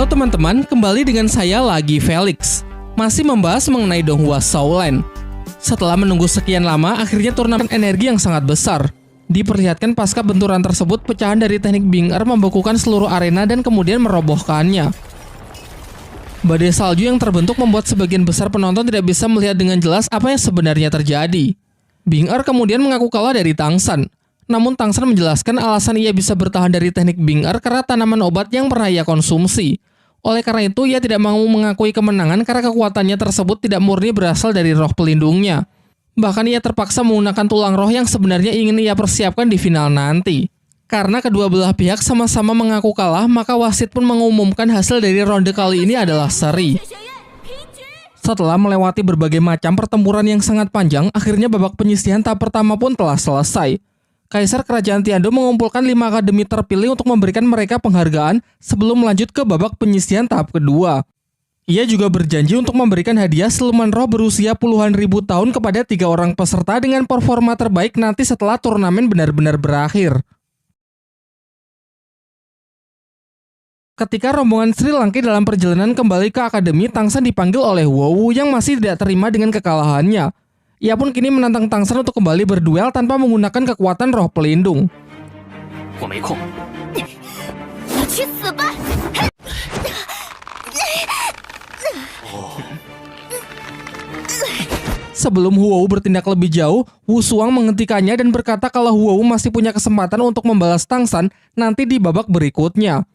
Halo teman-teman, kembali dengan saya lagi Felix. Masih membahas mengenai Donghua Showland. Setelah menunggu sekian lama, akhirnya turnamen energi yang sangat besar diperlihatkan pasca benturan tersebut. Pecahan dari teknik Bing Er membekukan seluruh arena dan kemudian merobohkannya. Badai salju yang terbentuk membuat sebagian besar penonton tidak bisa melihat dengan jelas apa yang sebenarnya terjadi. Bing Er kemudian mengaku kalah dari Tang San. Namun Tang San menjelaskan alasan ia bisa bertahan dari teknik Bing Er karena tanaman obat yang pernah ia konsumsi. Oleh karena itu, ia tidak mau mengakui kemenangan karena kekuatannya tersebut tidak murni berasal dari roh pelindungnya. Bahkan ia terpaksa menggunakan tulang roh yang sebenarnya ingin ia persiapkan di final nanti. Karena kedua belah pihak sama-sama mengaku kalah, maka wasit pun mengumumkan hasil dari ronde kali ini adalah seri. Setelah melewati berbagai macam pertempuran yang sangat panjang, akhirnya babak penyisihan tahap pertama pun telah selesai. Kaisar Kerajaan Tiando mengumpulkan 5 akademi terpilih untuk memberikan mereka penghargaan sebelum melanjut ke babak penyisihan tahap kedua. Ia juga berjanji untuk memberikan hadiah siluman roh berusia puluhan ribu tahun kepada 3 orang peserta dengan performa terbaik nanti setelah turnamen benar-benar berakhir. Ketika rombongan Sri Lanka dalam perjalanan kembali ke akademi, Tang San dipanggil oleh Wu yang masih tidak terima dengan kekalahannya. Ia pun kini menantang Tang San untuk kembali berduel tanpa menggunakan kekuatan roh pelindung. Sebelum Wu bertindak lebih jauh, Wu Suang menghentikannya dan berkata kalau Wu masih punya kesempatan untuk membalas Tang San nanti di babak berikutnya.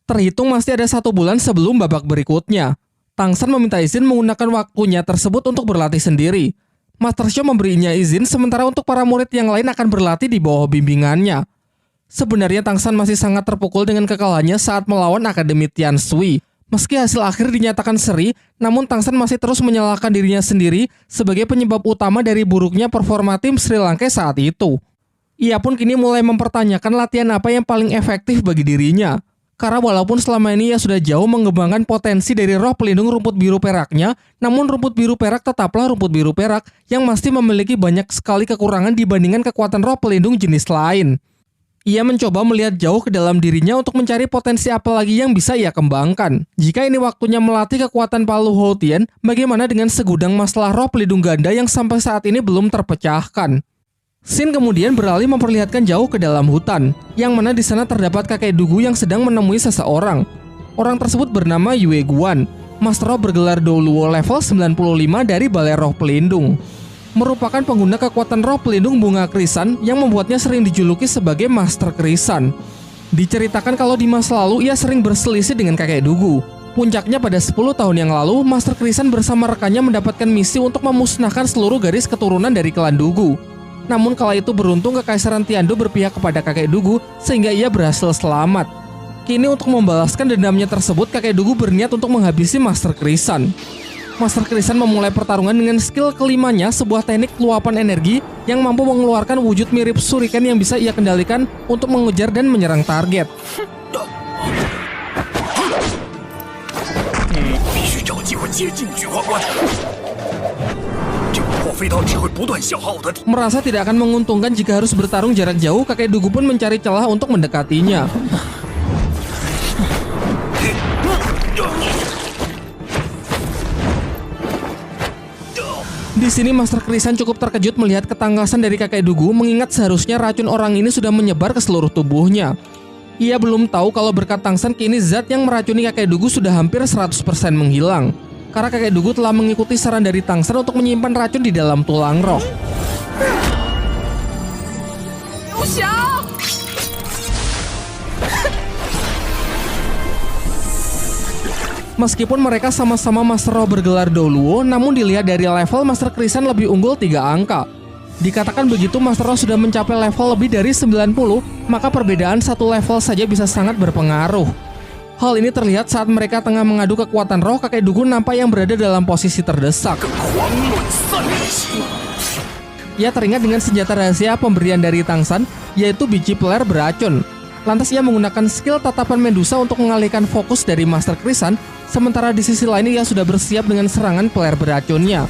Terhitung masih ada 1 bulan sebelum babak berikutnya. Tang San meminta izin menggunakan waktunya tersebut untuk berlatih sendiri. Master Xiao memberinya izin, sementara untuk para murid yang lain akan berlatih di bawah bimbingannya. Sebenarnya Tang San masih sangat terpukul dengan kekalahannya saat melawan Akademi Tian Sui. Meski hasil akhir dinyatakan seri, namun Tang San masih terus menyalahkan dirinya sendiri sebagai penyebab utama dari buruknya performa tim Sri Lanka saat itu. Ia pun kini mulai mempertanyakan latihan apa yang paling efektif bagi dirinya. Karena walaupun selama ini ia sudah jauh mengembangkan potensi dari roh pelindung rumput biru peraknya, namun rumput biru perak tetaplah rumput biru perak yang masih memiliki banyak sekali kekurangan dibandingkan kekuatan roh pelindung jenis lain. Ia mencoba melihat jauh ke dalam dirinya untuk mencari potensi apa lagi yang bisa ia kembangkan. Jika ini waktunya melatih kekuatan Palu Houtian, bagaimana dengan segudang masalah roh pelindung ganda yang sampai saat ini belum terpecahkan? Sin kemudian beralih memperlihatkan jauh ke dalam hutan, yang mana di sana terdapat kakek dugu yang sedang menemui seseorang. Orang tersebut bernama Yue Guan, Master Roh bergelar Douluo level 95 dari Balai Roh Pelindung. Merupakan pengguna kekuatan roh pelindung bunga krisan yang membuatnya sering dijuluki sebagai Master Krisan. Diceritakan kalau di masa lalu ia sering berselisih dengan kakek dugu. Puncaknya pada 10 tahun yang lalu, Master Krisan bersama rekannya mendapatkan misi untuk memusnahkan seluruh garis keturunan dari klan dugu. Namun kala itu beruntung Kekaisaran Tiando berpihak kepada kakek dugu sehingga ia berhasil selamat. Kini untuk membalaskan dendamnya tersebut, kakek dugu berniat untuk menghabisi Master Krisan. Master Krisan memulai pertarungan dengan skill kelimanya, sebuah teknik luapan energi yang mampu mengeluarkan wujud mirip shuriken yang bisa ia kendalikan untuk mengejar dan menyerang target. Merasa tidak akan menguntungkan jika harus bertarung jarak jauh, kakek dugu pun mencari celah untuk mendekatinya. Di sini Master Krisan cukup terkejut melihat ketangkasan dari kakek dugu, mengingat seharusnya racun orang ini sudah menyebar ke seluruh tubuhnya. Ia belum tahu kalau berkat Tang San kini zat yang meracuni kakek dugu sudah hampir 100% menghilang. Karena kakek dugu telah mengikuti saran dari Tang San untuk menyimpan racun di dalam tulang roh. Meskipun mereka sama-sama Master Roh bergelar Douluo, namun dilihat dari level, Master Krisan lebih unggul 3 angka. Dikatakan begitu, Master Roh sudah mencapai level lebih dari 90, maka perbedaan 1 level saja bisa sangat berpengaruh. Hal ini terlihat saat mereka tengah mengadu kekuatan roh. Kakek dugu nampak yang berada dalam posisi terdesak. Ia teringat dengan senjata rahasia pemberian dari Tang San, yaitu biji peler beracun. Lantas ia menggunakan skill tatapan Medusa untuk mengalihkan fokus dari Master Krisan, sementara di sisi lain ia sudah bersiap dengan serangan peler beracunnya.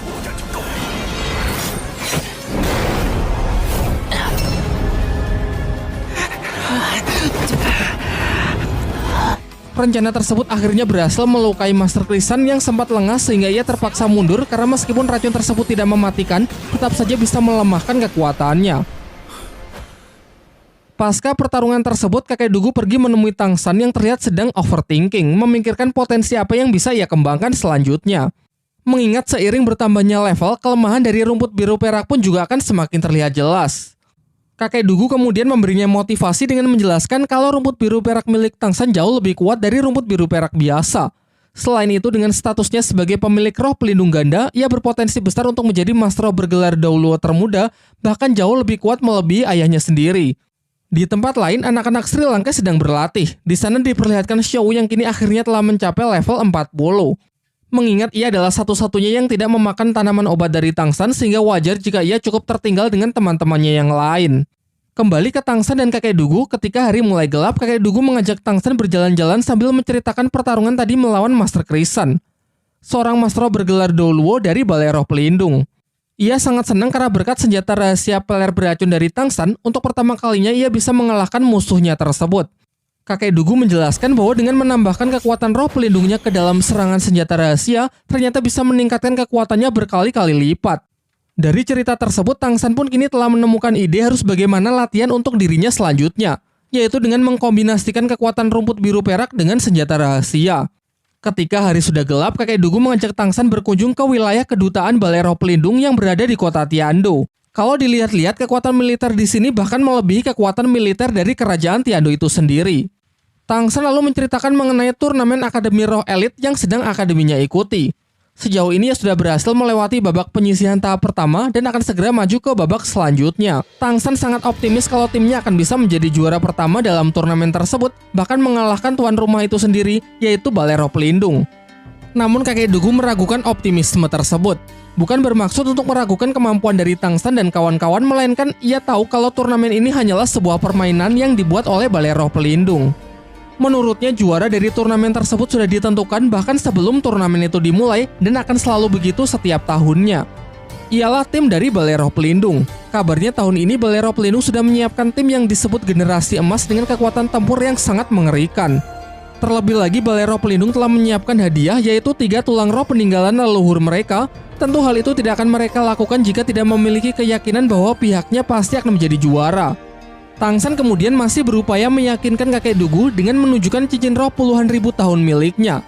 Rencana tersebut akhirnya berhasil melukai Master Krisan yang sempat lengah sehingga ia terpaksa mundur karena meskipun racun tersebut tidak mematikan, tetap saja bisa melemahkan kekuatannya. Pasca pertarungan tersebut, kakek Dugu pergi menemui Tang San yang terlihat sedang overthinking, memikirkan potensi apa yang bisa ia kembangkan selanjutnya. Mengingat seiring bertambahnya level, kelemahan dari rumput biru perak pun juga akan semakin terlihat jelas. Kakek Dugu kemudian memberinya motivasi dengan menjelaskan kalau rumput biru perak milik Tang San jauh lebih kuat dari rumput biru perak biasa. Selain itu, dengan statusnya sebagai pemilik roh pelindung ganda, ia berpotensi besar untuk menjadi Master bergelar Dauluo termuda, bahkan jauh lebih kuat melebihi ayahnya sendiri. Di tempat lain, anak-anak Sri Lanka sedang berlatih. Di sana diperlihatkan Xiao yang kini akhirnya telah mencapai level 40. Mengingat ia adalah satu-satunya yang tidak memakan tanaman obat dari Tang San, sehingga wajar jika ia cukup tertinggal dengan teman-temannya yang lain. Kembali ke Tang San dan kakek Dugu, ketika hari mulai gelap, kakek Dugu mengajak Tang San berjalan-jalan sambil menceritakan pertarungan tadi melawan Master Krisan, seorang master bergelar Dauluo dari Balai Roh Pelindung. Ia sangat senang karena berkat senjata rahasia peler beracun dari Tang San, untuk pertama kalinya ia bisa mengalahkan musuhnya tersebut. Kakek Dugu menjelaskan bahwa dengan menambahkan kekuatan roh pelindungnya ke dalam serangan senjata rahasia, ternyata bisa meningkatkan kekuatannya berkali-kali lipat. Dari cerita tersebut, Tang San pun kini telah menemukan ide harus bagaimana latihan untuk dirinya selanjutnya, yaitu dengan mengkombinasikan kekuatan rumput biru perak dengan senjata rahasia. Ketika hari sudah gelap, kakek Dugu mengajak Tang San berkunjung ke wilayah kedutaan Balai Roh Pelindung yang berada di kota Tiando. Kalau dilihat-lihat, kekuatan militer di sini bahkan melebihi kekuatan militer dari kerajaan Tiando itu sendiri. Tang San lalu menceritakan mengenai turnamen Akademi Roh Elit yang sedang akademinya ikuti. Sejauh ini ia sudah berhasil melewati babak penyisihan tahap pertama dan akan segera maju ke babak selanjutnya. Tang San sangat optimis kalau timnya akan bisa menjadi juara pertama dalam turnamen tersebut, bahkan mengalahkan tuan rumah itu sendiri, yaitu Balai Roh Pelindung. Namun kakek Dugu meragukan optimisme tersebut. Bukan bermaksud untuk meragukan kemampuan dari Tang San dan kawan-kawan, melainkan ia tahu kalau turnamen ini hanyalah sebuah permainan yang dibuat oleh Balai Roh Pelindung. Menurutnya, juara dari turnamen tersebut sudah ditentukan bahkan sebelum turnamen itu dimulai dan akan selalu begitu setiap tahunnya. Ialah tim dari Balai Roh Pelindung. Kabarnya tahun ini Balai Roh Pelindung sudah menyiapkan tim yang disebut Generasi Emas dengan kekuatan tempur yang sangat mengerikan. Terlebih lagi, Balai Roh Pelindung telah menyiapkan hadiah, yaitu 3 tulang roh peninggalan leluhur mereka. Tentu hal itu tidak akan mereka lakukan jika tidak memiliki keyakinan bahwa pihaknya pasti akan menjadi juara. Tang San kemudian masih berupaya meyakinkan kakek Dugu dengan menunjukkan cincin roh puluhan ribu tahun miliknya.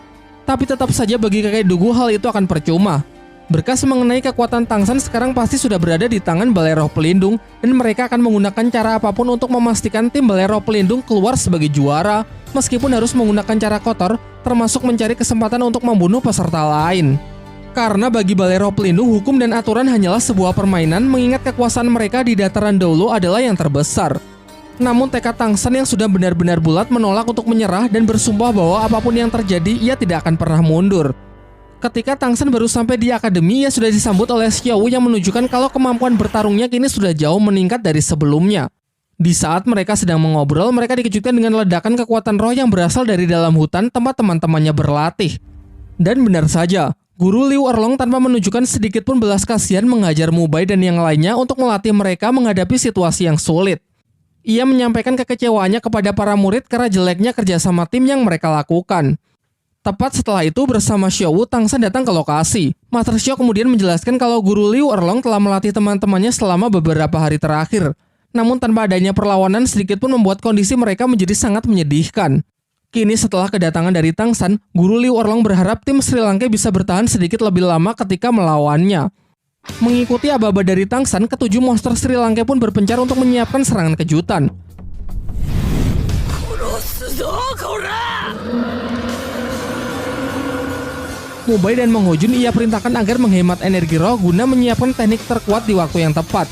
Tapi tetap saja bagi kakek Dugu hal itu akan percuma. Berkas mengenai kekuatan Tang San sekarang pasti sudah berada di tangan Balai Roh Pelindung, dan mereka akan menggunakan cara apapun untuk memastikan tim Balai Roh Pelindung keluar sebagai juara, meskipun harus menggunakan cara kotor, termasuk mencari kesempatan untuk membunuh peserta lain. Karena bagi Balai Roh Pelindung, hukum dan aturan hanyalah sebuah permainan, mengingat kekuasaan mereka di dataran Dauluo adalah yang terbesar. Namun tekad Tang San yang sudah benar-benar bulat menolak untuk menyerah dan bersumpah bahwa apapun yang terjadi, ia tidak akan pernah mundur. Ketika Tang San baru sampai di akademi, ia sudah disambut oleh Xiao yang menunjukkan kalau kemampuan bertarungnya kini sudah jauh meningkat dari sebelumnya. Di saat mereka sedang mengobrol, mereka dikejutkan dengan ledakan kekuatan roh yang berasal dari dalam hutan tempat teman-temannya berlatih. Dan benar saja, Guru Liu Erlong tanpa menunjukkan sedikit pun belas kasihan mengajar Mubai dan yang lainnya untuk melatih mereka menghadapi situasi yang sulit. Ia menyampaikan kekecewaannya kepada para murid karena jeleknya kerjasama tim yang mereka lakukan. Tepat setelah itu, bersama Xiao, Tang San datang ke lokasi. Master Xiao kemudian menjelaskan kalau Guru Liu Erlong telah melatih teman-temannya selama beberapa hari terakhir. Namun tanpa adanya perlawanan sedikit pun membuat kondisi mereka menjadi sangat menyedihkan. Kini setelah kedatangan dari Tang San, Guru Liu Erlong berharap tim Sri Lanka bisa bertahan sedikit lebih lama ketika melawannya. Mengikuti aba-aba dari Tang San, ketujuh monster Sri Lanka pun berpencar untuk menyiapkan serangan kejutan. Mubai dan Mang Hojun ia perintahkan agar menghemat energi roh guna menyiapkan teknik terkuat di waktu yang tepat.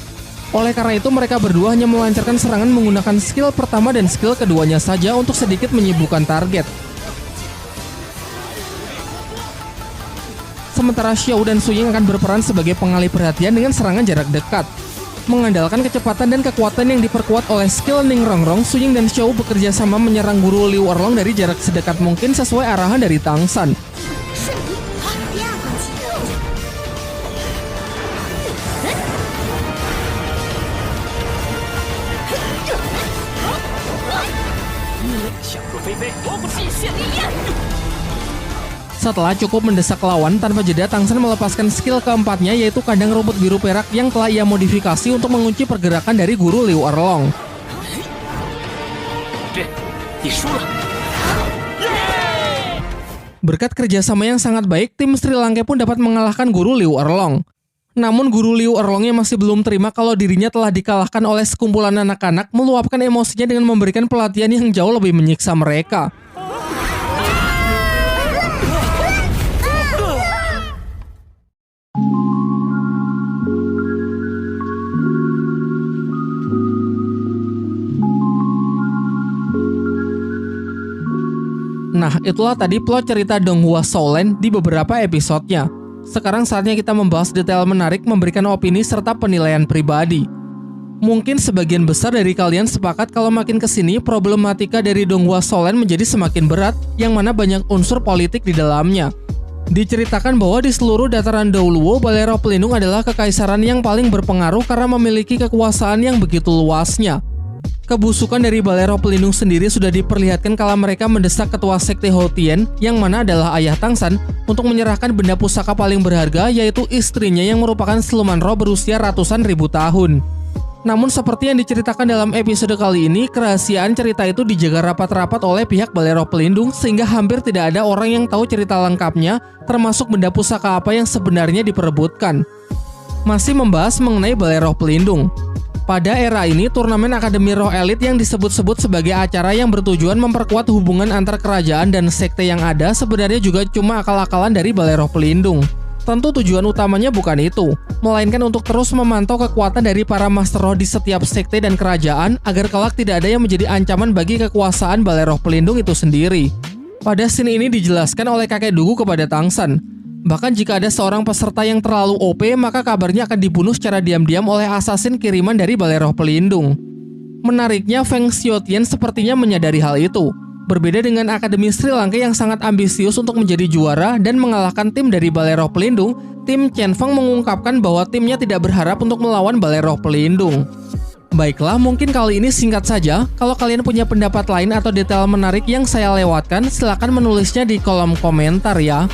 Oleh karena itu, mereka berdua hanya melancarkan serangan menggunakan skill pertama dan skill keduanya saja untuk sedikit menyibukkan target. Sementara Xiao dan Su Ying akan berperan sebagai pengalih perhatian dengan serangan jarak dekat. Mengandalkan kecepatan dan kekuatan yang diperkuat oleh skill Ning Rongrong, Su Ying dan Xiao bekerja sama menyerang Guru Liu Erlong dari jarak sedekat mungkin sesuai arahan dari Tang San. Setelah cukup mendesak lawan, tanpa jeda Tang San melepaskan skill keempatnya, yaitu kandang rumput biru perak yang telah ia modifikasi untuk mengunci pergerakan dari guru Liu Erlong. Berkat kerjasama yang sangat baik, tim Sri Lanka pun dapat mengalahkan guru Liu Erlong. Namun guru Liu Erlongnya masih belum terima kalau dirinya telah dikalahkan oleh sekumpulan anak-anak, meluapkan emosinya dengan memberikan pelatihan yang jauh lebih menyiksa mereka. Nah, itulah tadi plot cerita Donghua Shaolin di beberapa episodenya. Sekarang saatnya kita membahas detail menarik, memberikan opini serta penilaian pribadi. Mungkin sebagian besar dari kalian sepakat kalau makin kesini problematika dari Donghua Shaolin menjadi semakin berat, yang mana banyak unsur politik di dalamnya. Diceritakan bahwa di seluruh dataran Douluo, Balai Roh Pelindung adalah kekaisaran yang paling berpengaruh karena memiliki kekuasaan yang begitu luasnya. Kebusukan dari Balai Roh Pelindung sendiri sudah diperlihatkan kala mereka mendesak ketua sekte Hotien, yang mana adalah ayah Tang San, untuk menyerahkan benda pusaka paling berharga, yaitu istrinya yang merupakan siluman roh berusia ratusan ribu tahun. Namun seperti yang diceritakan dalam episode kali ini, kerahasiaan cerita itu dijaga rapat-rapat oleh pihak Balai Roh Pelindung sehingga hampir tidak ada orang yang tahu cerita lengkapnya, termasuk benda pusaka apa yang sebenarnya diperebutkan. Masih membahas mengenai Balai Roh Pelindung. Pada era ini, turnamen Akademi Roh Elit yang disebut-sebut sebagai acara yang bertujuan memperkuat hubungan antar kerajaan dan sekte yang ada sebenarnya juga cuma akal-akalan dari Balai Roh Pelindung. Tentu tujuan utamanya bukan itu, melainkan untuk terus memantau kekuatan dari para master roh di setiap sekte dan kerajaan agar kelak tidak ada yang menjadi ancaman bagi kekuasaan Balai Roh Pelindung itu sendiri. Pada scene ini dijelaskan oleh kakek Dugu kepada Tang San. Bahkan jika ada seorang peserta yang terlalu OP, maka kabarnya akan dibunuh secara diam-diam oleh asasin kiriman dari Balai Roh Pelindung. Menariknya, Feng Xiaotian sepertinya menyadari hal itu. Berbeda dengan Akademi Sri Lanka yang sangat ambisius untuk menjadi juara dan mengalahkan tim dari Balai Roh Pelindung, tim Chen Feng mengungkapkan bahwa timnya tidak berharap untuk melawan Balai Roh Pelindung. Baiklah, mungkin kali ini singkat saja. Kalau kalian punya pendapat lain atau detail menarik yang saya lewatkan, silakan menulisnya di kolom komentar ya.